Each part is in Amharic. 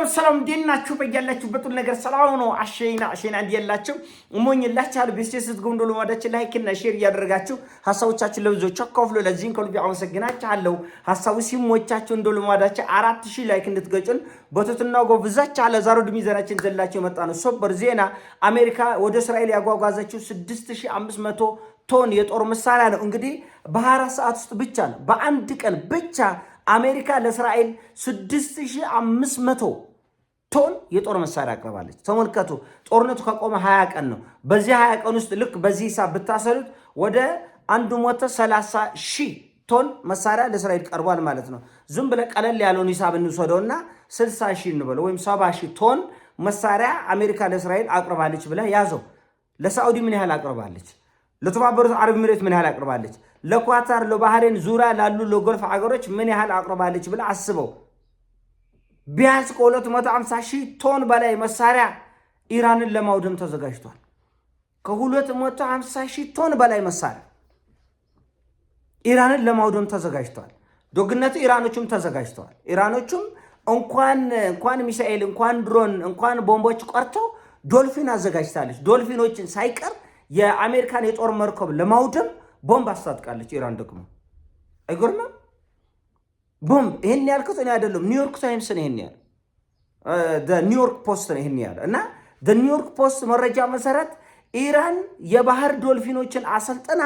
ሰላም ዲናችሁ በያላችሁበት ነገር ሰላም ነው። አሸይና እንዲያላችሁ እሞኝላችኋለሁ። በስቴት ጎንዶሎ ወዳች ላይክ እና ሼር ያደረጋችሁ ሐሳቦቻችሁን ለብዙዎች አካፍሉ። ለዚህን ከልብ አመሰግናችኋለሁ። ሐሳቡ ሲሞቻችሁ እንደሎ ወዳች 4000 ላይክ እንድትገጩን በትትና ጎብዛች አለ። ዛሬ ድሚዘናችን ዘላችሁ መጣ ነው። ሶበር ዜና አሜሪካ ወደ እስራኤል ያጓጓዘችው 6500 ቶን የጦር መሳሪያ ነው። እንግዲህ በ24 ሰዓት ውስጥ ብቻ ነው በአንድ ቀን ብቻ አሜሪካ ለእስራኤል 6500 ቶን የጦር መሳሪያ አቅርባለች። ተመልከቱ፣ ጦርነቱ ከቆመ 20 ቀን ነው። በዚህ 20 ቀን ውስጥ ልክ በዚህ ሂሳብ ብታሰሉት ወደ 130,000 ቶን መሳሪያ ለእስራኤል ቀርቧል ማለት ነው። ዝም ብለ ቀለል ያለውን ሂሳብ እንውሰደውና 60,000 እንበለው ወይም 70,000 ቶን መሳሪያ አሜሪካ ለእስራኤል አቅርባለች ብለ ያዘው። ለሳዑዲ ምን ያህል አቅርባለች? ለተባበሩት አረብ ኤሚሬት ምን ያህል አቅርባለች? ለኳታር፣ ለባህሬን ዙሪያ ላሉ ለጎልፍ ሀገሮች ምን ያህል አቅርባለች ብለ አስበው። ቢያንስ ከ250,000 ቶን በላይ መሳሪያ ኢራንን ለማውደም ተዘጋጅቷል። ከ250,000 ቶን በላይ መሳሪያ ኢራንን ለማውደም ተዘጋጅቷል። ዶግነቱ ኢራኖቹም ተዘጋጅተዋል። ኢራኖቹም እንኳን ሚሳኤል፣ እንኳን ድሮን፣ እንኳን ቦምቦች ቀርተው ዶልፊን አዘጋጅታለች። ዶልፊኖችን ሳይቀር የአሜሪካን የጦር መርከብ ለማውደም ቦምብ አስታጥቃለች። ኢራን ደግሞ አይጎርምም? ቦምብ ይሄን ያልኩት እኔ አይደለም፣ ኒውዮርክ ታይምስ ነው ይሄን ያለ፣ ኒውዮርክ ፖስት ነው ይሄን ያለ። እና ኒውዮርክ ፖስት መረጃ መሰረት ኢራን የባህር ዶልፊኖችን አሰልጥና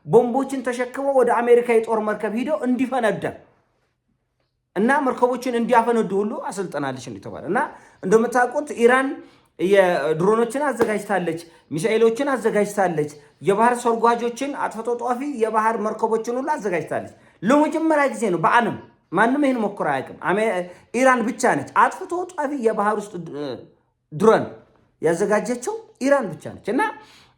ቦምቦችን ተሸክመው ወደ አሜሪካ የጦር መርከብ ሄደው እንዲፈነዳ እና መርከቦችን እንዲያፈነዱ ሁሉ አሰልጥናለች እንደተባለ እና እንደምታውቁት ኢራን የድሮኖችን አዘጋጅታለች፣ ሚሳኤሎችን አዘጋጅታለች፣ የባህር ሰርጓጆችን አጥፍቶ ጧፊ የባህር መርከቦችን ሁሉ አዘጋጅታለች። ለመጀመሪያ ጊዜ ነው በዓለም ማንም ይሄን ሞክሮ አያውቅም። ኢራን ብቻ ነች አጥፍቶ ጧፊ የባህር ውስጥ ድሮን ያዘጋጀችው ኢራን ብቻ ነች። እና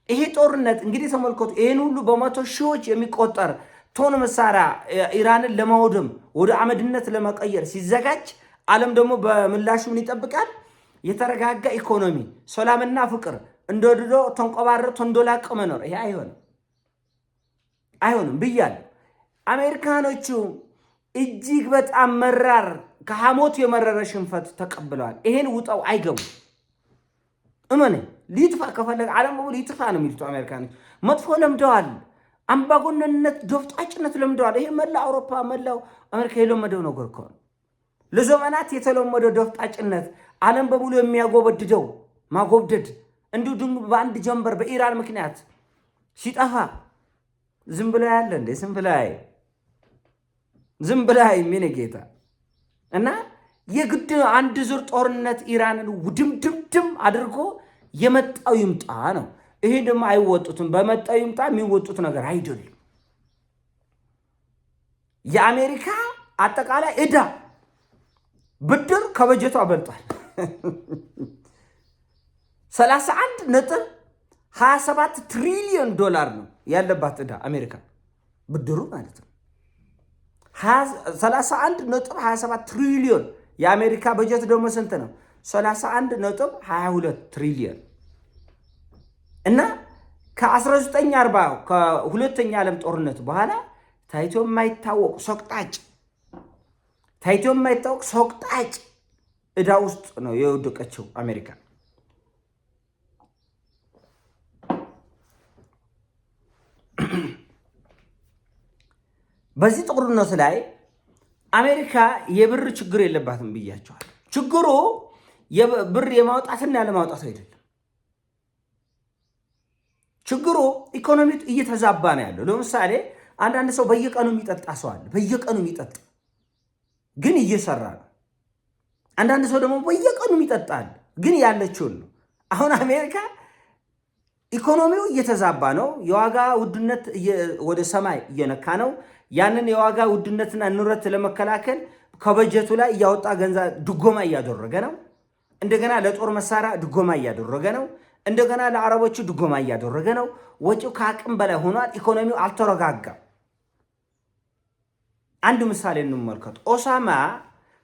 ይሄ ጦርነት እንግዲህ ተመልከቱ፣ ይሄን ሁሉ በመቶ ሺዎች የሚቆጠር ቶን መሳሪያ ኢራንን ለማውደም ወደ አመድነት ለመቀየር ሲዘጋጅ ዓለም ደግሞ በምላሹ ምን ይጠብቃል? የተረጋጋ ኢኮኖሚ፣ ሰላምና ፍቅር እንደድሮ ተንቆባረር ተንዶላቀ መኖር። ይሄ አይሆንም ብያለሁ። አሜሪካኖቹ እጅግ በጣም መራር ከሐሞት የመረረ ሽንፈት ተቀብለዋል። ይሄን ውጣው አይገቡ እመኔ ሊጥፋ ከፈለገ ዓለም ሁሉ ሊጥፋ ነው የሚሉት አሜሪካኖች። መጥፎ ለምደዋል። አምባገነንነት፣ ዶፍጣጭነት ለምደዋል። ይሄ መላ አውሮፓ መላው አሜሪካ የለመደው ነገር ከሆነ ለዘመናት የተለመደው ዶፍጣጭነት ዓለም በሙሉ የሚያጎበድደው ማጎብደድ እንዲሁ ድንጉ በአንድ ጀንበር በኢራን ምክንያት ሲጠፋ ዝም ብላ ያለ እንደ ዝም ብላ ምን ጌታ እና የግድ አንድ ዙር ጦርነት ኢራንን ውድምድምድም አድርጎ የመጣው ይምጣ ነው። ይሄ ደግሞ አይወጡትም። በመጣው ይምጣ የሚወጡት ነገር አይደለም። የአሜሪካ አጠቃላይ ዕዳ ብድር ከበጀቱ አበልጧል። 31.27 ትሪሊዮን ዶላር ነው ያለባት ዕዳ አሜሪካ ብድሩ ማለት ነው። 31.27 ትሪሊዮን የአሜሪካ በጀት ደግሞ ስንት ነው? 31.22 ትሪሊዮን እና ከ1940 ከሁለተኛ ዓለም ጦርነት በኋላ ታይቶ የማይታወቅ ሶቅጣጭ ዕዳ ውስጥ ነው የወደቀችው አሜሪካ። በዚህ ጦርነት ላይ አሜሪካ የብር ችግር የለባትም ብያቸዋል። ችግሩ የብር የማውጣትና ያለማውጣት አይደለም። ችግሩ ኢኮኖሚው እየተዛባ ነው ያለው። ለምሳሌ አንዳንድ ሰው በየቀኑ የሚጠጣ ሰው አለ። በየቀኑ የሚጠጣ ግን እየሰራ ነው። አንዳንድ ሰው ደግሞ በየቀኑ ይጠጣል ግን ያለችው ነው። አሁን አሜሪካ ኢኮኖሚው እየተዛባ ነው። የዋጋ ውድነት ወደ ሰማይ እየነካ ነው። ያንን የዋጋ ውድነትና ንረት ለመከላከል ከበጀቱ ላይ እያወጣ ገንዘብ ድጎማ እያደረገ ነው። እንደገና ለጦር መሳሪያ ድጎማ እያደረገ ነው። እንደገና ለአረቦቹ ድጎማ እያደረገ ነው። ወጪው ከአቅም በላይ ሆኗል። ኢኮኖሚው አልተረጋጋም። አንድ ምሳሌ እንመልከት።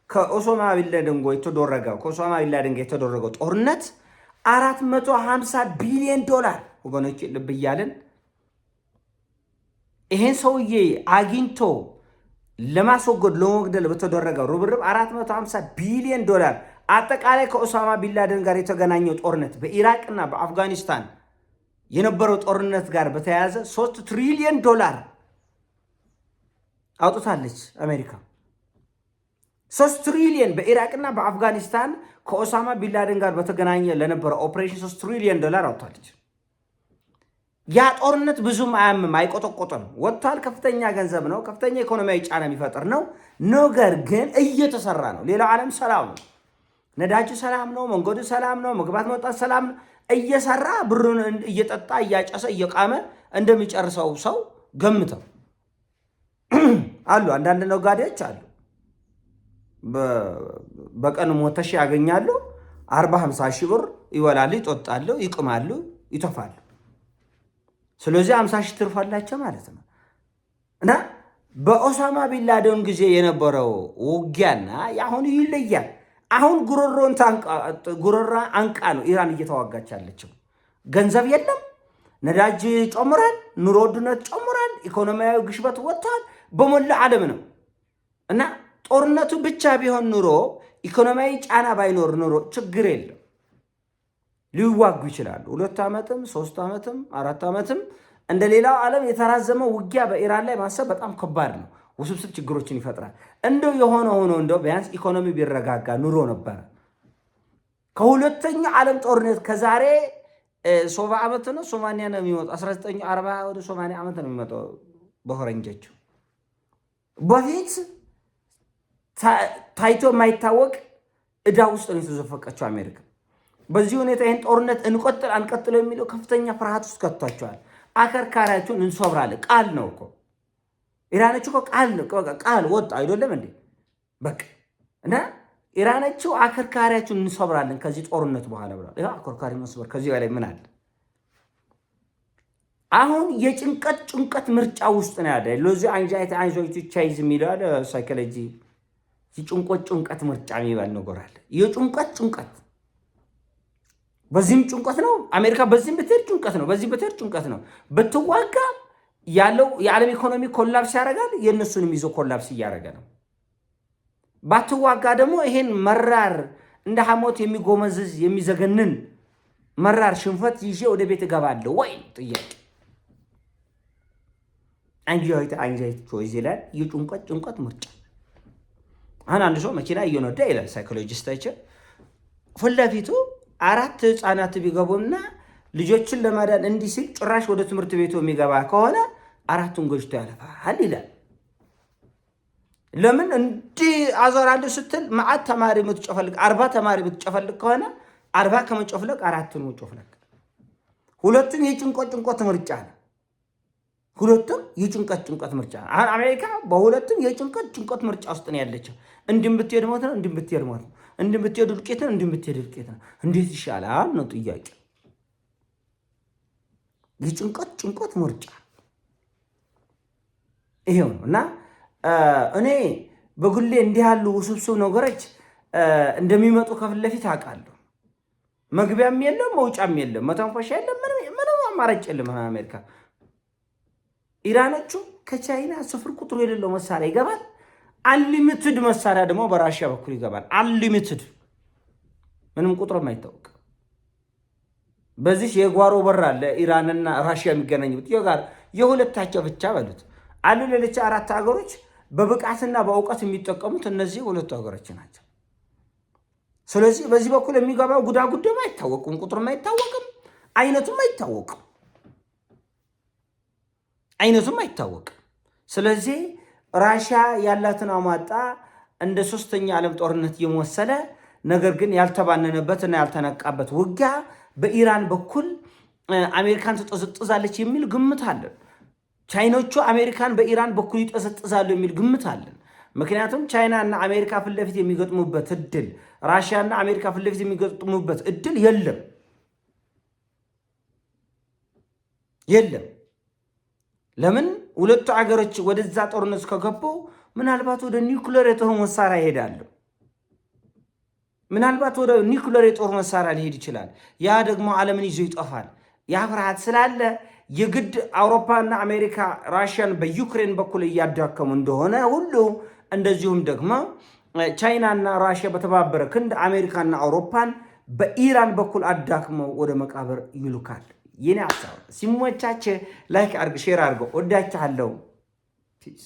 ከኦሳማ ቢንላደን ጋር የተደረገው ጦርነት 450 ቢሊዮን ዶላር ወገኖች ልብ እያልን ይሄን ሰውዬ አግኝቶ ለማስወገድ ለመግደል በተደረገው ርብርብ 450 ቢሊዮን ዶላር አጠቃላይ ከኦሳማ ቢንላደን ጋር የተገናኘው ጦርነት በኢራቅና በአፍጋኒስታን የነበረው ጦርነት ጋር በተያያዘ $3 ትሪሊየን አውጥታለች አሜሪካ። 3 ትሪሊየን በኢራቅና በአፍጋኒስታን ከኦሳማ ቢንላደን ጋር በተገናኘ ለነበረው ኦፕሬሽን $3 ትሪሊየን አውጥታለች። ያ ጦርነት ብዙም አያምም፣ አይቆጠቆጥም። ወጥቷል። ከፍተኛ ገንዘብ ነው፣ ከፍተኛ ኢኮኖሚያዊ ጫና የሚፈጥር ነው። ነገር ግን እየተሰራ ነው። ሌላው ዓለም ሰላም ነው፣ ነዳጁ ሰላም ነው፣ መንገዱ ሰላም ነው፣ መግባት መውጣት ሰላም ነው። እየሰራ ብሩን እየጠጣ እያጨሰ እየቃመ እንደሚጨርሰው ሰው ገምተው አሉ። አንዳንድ ነጋዴዎች አሉ በቀን ሞተሽ ያገኛሉ። 40-50 ሺህ ብር ይወላሉ፣ ይጠጣሉ፣ ይቅማሉ፣ ይተፋሉ። ስለዚህ 50 ሺህ ትርፍ አላቸው ማለት ነው። እና በኦሳማ ቢንላደን ጊዜ የነበረው ውጊያና የአሁኑ ይለያል። አሁን ጉሮራ አንቃ ነው ኢራን እየተዋጋች ያለችው። ገንዘብ የለም፣ ነዳጅ ጨምሯል፣ ኑሮ ውድነት ጨምሯል፣ ኢኮኖሚያዊ ግሽበት ወጥቷል። በሞላ ዓለም ነው። እና ጦርነቱ ብቻ ቢሆን ኑሮ ኢኮኖሚያዊ ጫና ባይኖር ኑሮ ችግር የለም፣ ሊዋጉ ይችላሉ። 2 ዓመትም 3 ዓመትም 4 ዓመትም እንደ ሌላው ዓለም የተራዘመ ውጊያ በኢራን ላይ ማሰብ በጣም ከባድ ነው። ውስብስብ ችግሮችን ይፈጥራል። እንደው የሆነ ሆኖ እንደው ቢያንስ ኢኮኖሚ ቢረጋጋ ኑሮ ነበረ። ከሁለተኛው ዓለም ጦርነት ከዛሬ 70 ዓመት ነው 80 ነው የሚመጣው 1940 ወደ 80 ዓመት ነው የሚመጣው በፈረንጆቹ። በፊት ታይቶ የማይታወቅ ዕዳ ውስጥ ነው የተዘፈቀችው አሜሪካ። በዚህ ሁኔታ ይህን ጦርነት እንቆጥል አንቀጥለው የሚለው ከፍተኛ ፍርሃት ውስጥ ከቷቸዋል። አከርካሪያቸውን እንሶብራለን። ቃል ነው እኮ ኢራኖች እኮ ቃል ወጣ አይደለም እንዴ? በቃ እና ኢራኖች አከርካሪያቸውን እንሶብራለን ከዚህ ጦርነት በኋላ ብለዋል። ይሄ አከርካሪ መስበር ከዚህ በላይ ምን አለ? አሁን የጭንቀት ምርጫ ውስጥ ነው ያለ። ለዚህ አንዛይቲ ቻይዝ የሚለው ሳይኮሎጂ ጭንቀት ምርጫ የሚባል ነገር አለ። የጭንቀት በዚህም ጭንቀት ነው አሜሪካ፣ በዚህም ብትሄድ ጭንቀት ነው፣ በዚህ ብትሄድ ጭንቀት ነው። ብትዋጋ ያለው የዓለም ኢኮኖሚ ኮላፕስ ያደርጋል፣ የእነሱንም ይዞ ኮላፕስ እያደረገ ነው። ባትዋጋ ደግሞ ይሄን መራር እንደ ሐሞት የሚጎመዝዝ የሚዘገንን መራር ሽንፈት ይዤ ወደ ቤት እገባለሁ ወይ? ጥያቄ አንጃይቲ ቾይዝ ይላል። የጭንቀት ምርጫ። አሁን አንድ ሰው መኪና እየነዳ ይላል ሳይኮሎጂስታችን ፊት ለፊቱ 4 ህፃናት ቢገቡና ልጆችን ለማዳን እንዲህ ሲል ጭራሽ ወደ ትምህርት ቤቱ የሚገባ ከሆነ 4ቱን ጎጅቶ ያለፋል ይላል። ለምን እንዲህ አዞራለሁ ስትል ማዕት ተማሪ የምትጨፈልቅ 40 ተማሪ የምትጨፈልቅ ከሆነ 40 ከመጨፍለቅ 4ቱን መጨፍለቅ። ሁለቱም የጭንቀት ምርጫ ነው። ሁለቱም የጭንቀት ምርጫ ነው። አሁን አሜሪካ በሁለቱም የጭንቀት ምርጫ ውስጥ ነው ያለችው። እንዲህ ብትሄድ ሞት ነው፣ እንዲህ ብትሄድ ሞት ነው፣ እንዲህ ብትሄድ እልቂት ነው፣ እንዲህ ብትሄድ እልቂት ነው። እንዴት ይሻላል ነው ጥያቄ። የጭንቀት ምርጫ ይሄው ነው። እና እኔ በግሌ እንዲህ ያሉ ውስብስብ ነገሮች እንደሚመጡ ከፊት ለፊት አውቃለሁ። መግቢያም የለም መውጫም የለም፣ መተንፈሻ የለም፣ ምንም አማራጭ የለም። አሜሪካ ኢራኖቹ ከቻይና 0 ቁጥር የሌለው መሳሪያ ይገባል። አንሊሚትድ መሳሪያ ደግሞ በራሽያ በኩል ይገባል። አንሊሚትድ ምንም ቁጥር የማይታወቅ በዚህ የጓሮ በር አለ። ኢራንና ራሽያ የሚገናኙት የሁለታቸው ብቻ በሉት አሉ። ሌሎች 4 ሀገሮች በብቃትና በእውቀት የሚጠቀሙት እነዚህ 2 ሀገሮች ናቸው። ስለዚህ በዚህ በኩል የሚገባው ጉዳይ አይታወቅም፣ ቁጥርም አይታወቅም፣ አይነቱም አይታወቅም። ስለዚህ ራሽያ ያላትን አሟጣ እንደ 3ኛ ዓለም ጦርነት የመሰለ ነገር ግን ያልተባነነበትና ያልተነቃበት ውጊያ በኢራን በኩል አሜሪካን ትጠዘጥዛለች የሚል ግምት አለን። ቻይኖቹ አሜሪካን በኢራን በኩል ይጠዘጥዛሉ የሚል ግምት አለን። ምክንያቱም ቻይናና አሜሪካ ፊት ለፊት የሚገጥሙበት እድል፣ ራሽያና አሜሪካ ፊት ለፊት የሚገጥሙበት እድል የለም። ለምን? ሁለቱ አገሮች ወደዛ ጦርነት ከገቡ ምናልባት ወደ ኒውክሌር የጦር መሳሪያ ይሄዳሉ። ምናልባት ወደ ኒውክሌር የጦር መሳሪያ ሊሄድ ይችላል። ያ ደግሞ ዓለምን ይዞ ይጠፋል። ያ ፍርሃት ስላለ የግድ አውሮፓና አሜሪካ ራሽያን በዩክሬን በኩል እያዳከሙ እንደሆነ ሁሉ እንደዚሁም ደግሞ ቻይናና ራሽያ በተባበረ ክንድ አሜሪካና አውሮፓን በኢራን በኩል አዳክመው ወደ መቃብር ይልካል። የኔ ሐሳብ ሲሞቻች ላይክ አድርግ፣ ሼር አድርገው። ወዳችኋለሁ። ፒስ